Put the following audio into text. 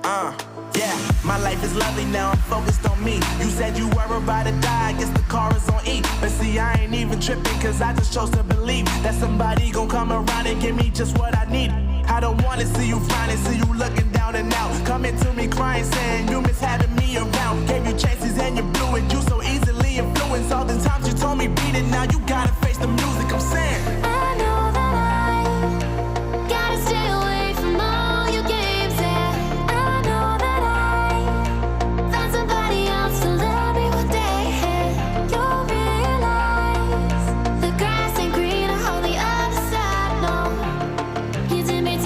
Yeah, my life is lovely now, I'm focused on me. You said you were about to die, I guess the car is on E. But see, I ain't even tripping, cause I just chose to believe that somebody gon' come around and give me just what I need. I don't wanna see you finally, see you looking down and out. Coming to me crying, saying you miss having me around. Gave you chances and you blew it, you so easily influenced. All the times you told me beat it, now you gotta face the music, I'm saying I know that I gotta stay away from all your games, yeah. I know that I found somebody else to love me one day, and you'll realize the grass ain't greener on the other side, no. You did me